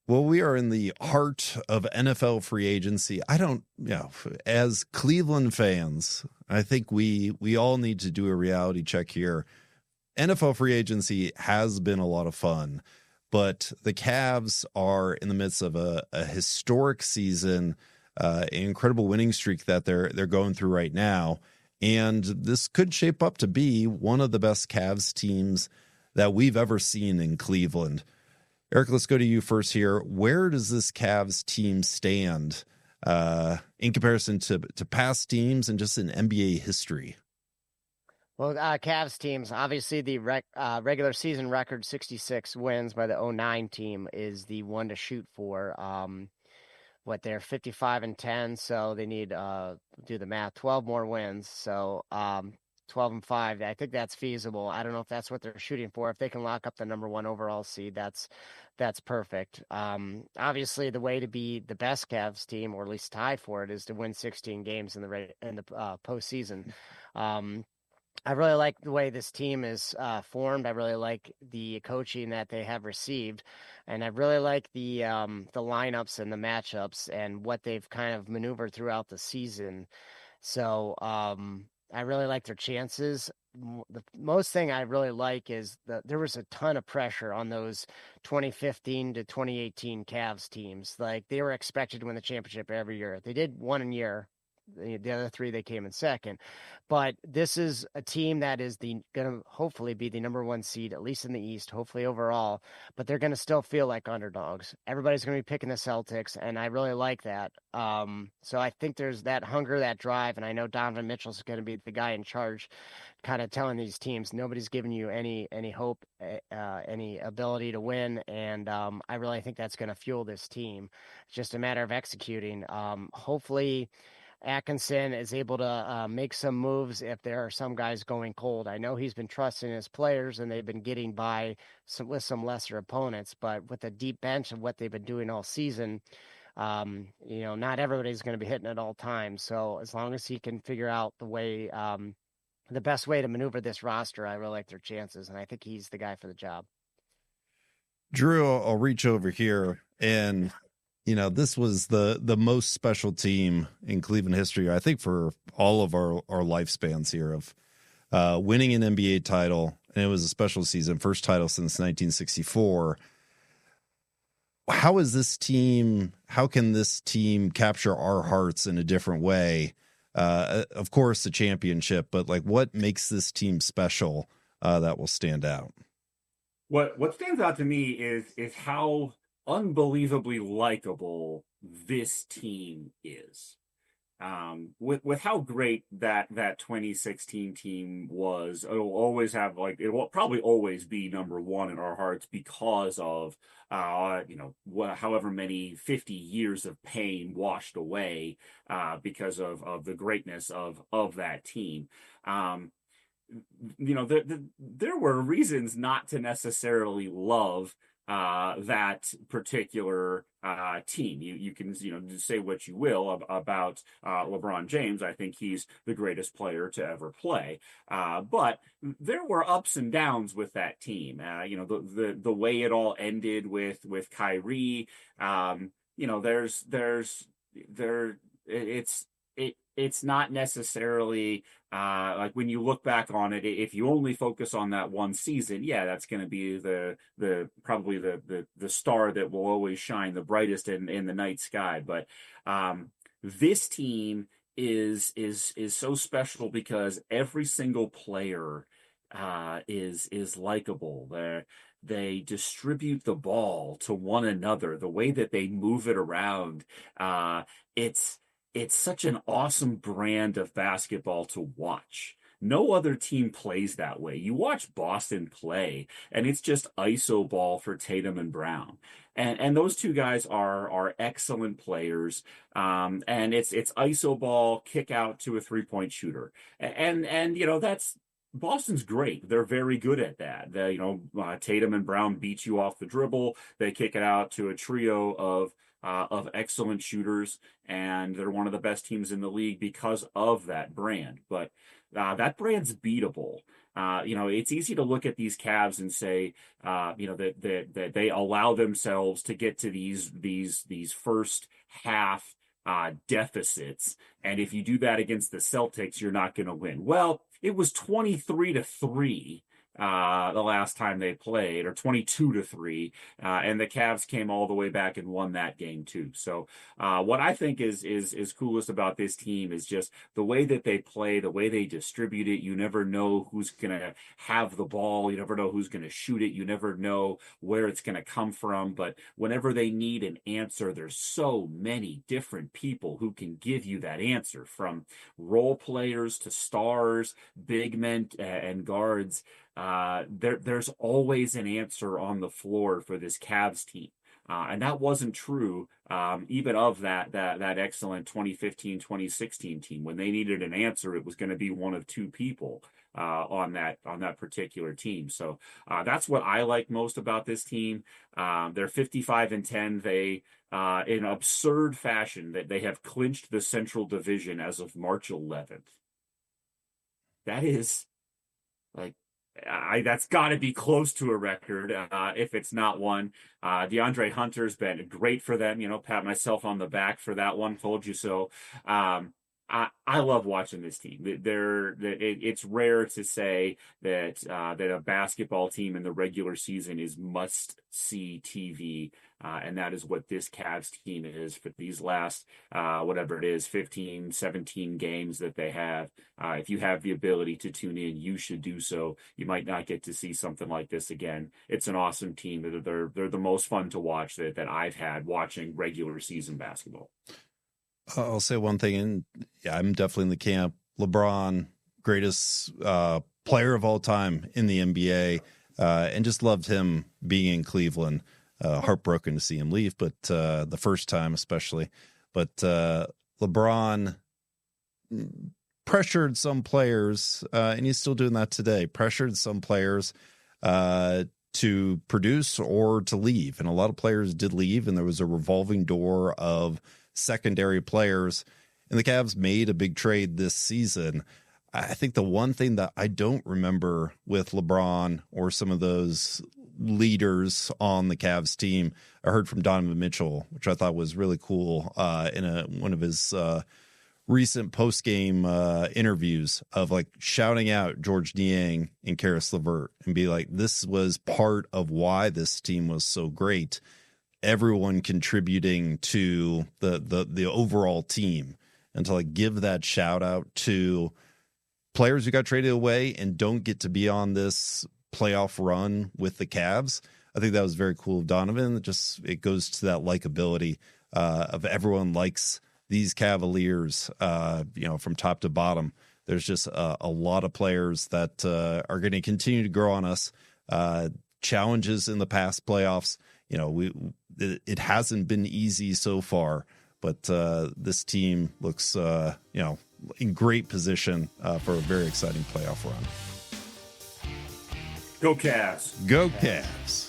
Well, we are in the heart of NFL free agency. I don't, as Cleveland fans, I think we all need to do a reality check here. NFL free agency has been a lot of fun, but the Cavs are in the midst of a historic season, an incredible winning streak that they're going through right now, and this could shape up to be one of the best Cavs teams that we've ever seen in Cleveland. Eric, let's go to you first here. Where does this Cavs team stand in comparison to past teams and just in NBA history? Well, Cavs teams, obviously the regular season record 66 wins by the '09 team is the one to shoot for. They're 55-10, so they need do the math, 12 more wins. So 12-5. I think that's feasible. I don't know if that's what they're shooting for. If they can lock up the number one overall seed, that's perfect. Obviously, the way to be the best Cavs team, or at least tie for it, is to win 16 games in the postseason. I really like the way this team is formed. I really like the coaching that they have received, and I really like the lineups and the matchups and what they've kind of maneuvered throughout the season. So I really like their chances. The most thing I really like is that there was a ton of pressure on those 2015 to 2018 Cavs teams. Like, they were expected to win the championship every year. They did one a year. The other three, they came in second. But this is a team that is going to hopefully be the number one seed, at least in the East, hopefully overall. But they're going to still feel like underdogs. Everybody's going to be picking the Celtics, and I really like that. So I think there's that hunger, that drive, and I know Donovan Mitchell's going to be the guy in charge, kind of telling these teams nobody's giving you any hope, any ability to win, and I really think that's going to fuel this team. It's just a matter of executing. Hopefully Atkinson is able to make some moves if there are some guys going cold. I know he's been trusting his players and they've been getting by with some lesser opponents, but with a deep bench of what they've been doing all season, not everybody's going to be hitting at all times. So as long as he can figure out the best way to maneuver this roster, I really like their chances, and I think he's the guy for the job. Drew, I'll reach over here, and this was the most special team in Cleveland history, I think, for all of our lifespans here, of winning an NBA title. And it was a special season, first title since 1964. How can this team capture our hearts in a different way? Of course, the championship, but what makes this team special that will stand out? What stands out to me is how unbelievably likable this team is. With how great that 2016 team was, it'll always have, it will probably always be number one in our hearts because of however many 50 years of pain washed away because of the greatness of that team. There were reasons not to necessarily love that particular team. You can say what you will about LeBron James. I think he's the greatest player to ever play. But there were ups and downs with that team. The way it all ended with Kyrie. It's not necessarily when you look back on it, if you only focus on that one season, yeah, that's going to be probably the star that will always shine the brightest in the night sky. But this team is so special because every single player is likable. They distribute the ball to one another. The way that they move it around, it's such an awesome brand of basketball to watch. No other team plays that way. You watch Boston play, and it's just iso ball for Tatum and Brown. And those two guys are excellent players. And it's iso ball, kick out to a three-point shooter. And that's Boston's great. They're very good at that. Tatum and Brown beat you off the dribble. They kick it out to a trio of excellent shooters, and they're one of the best teams in the league because of that brand. But that brand's beatable. It's easy to look at these Cavs and say, that they allow themselves to get to these first half deficits, and if you do that against the Celtics, you're not going to win. Well, it was 23-3 the last time they played, or 22-3, and the Cavs came all the way back and won that game too. So what I think is coolest about this team is just the way that they play, the way they distribute it. You never know who's going to have the ball. You never know who's going to shoot it. You never know where it's going to come from. But whenever they need an answer, there's so many different people who can give you that answer, from role players to stars, big men and guards. There's always an answer on the floor for this Cavs team. And that wasn't true even of that excellent 2015-2016 team. When they needed an answer, it was going to be one of two people on that particular team. So that's what I like most about this team. They're 55-10. They in absurd fashion that they have clinched the Central Division as of March 11th. That is like, that's got to be close to a record, if it's not one. DeAndre Hunter's been great for them. Pat myself on the back for that one. Told you so. I love watching this team. It's rare to say that a basketball team in the regular season is must-see TV, and that is what this Cavs team is for these last, whatever it is, 15, 17 games that they have. If you have the ability to tune in, you should do so. You might not get to see something like this again. It's an awesome team. They're the most fun to watch that I've had watching regular season basketball. I'll say one thing, and I'm definitely in the camp. LeBron, greatest player of all time in the NBA, and just loved him being in Cleveland. Heartbroken to see him leave, but the first time especially. But LeBron pressured some players, and he's still doing that today, pressured some players to produce or to leave. And a lot of players did leave, and there was a revolving door of secondary players, and the Cavs made a big trade this season. I think the one thing that I don't remember with LeBron or some of those leaders on the Cavs team, I heard from Donovan Mitchell, which I thought was really cool, in one of his recent post-game interviews, of like shouting out George Niang and Karis LeVert and be like, this was part of why this team was so great. Everyone contributing to the overall team, and to like give that shout out to players who got traded away and don't get to be on this playoff run with the Cavs. I think that was very cool of Donovan. It goes to that likability of everyone likes these Cavaliers, from top to bottom. There's just a lot of players that are going to continue to grow on us. Challenges in the past playoffs. It hasn't been easy so far, but this team looks, in great position for a very exciting playoff run. Go Cavs! Go Cavs!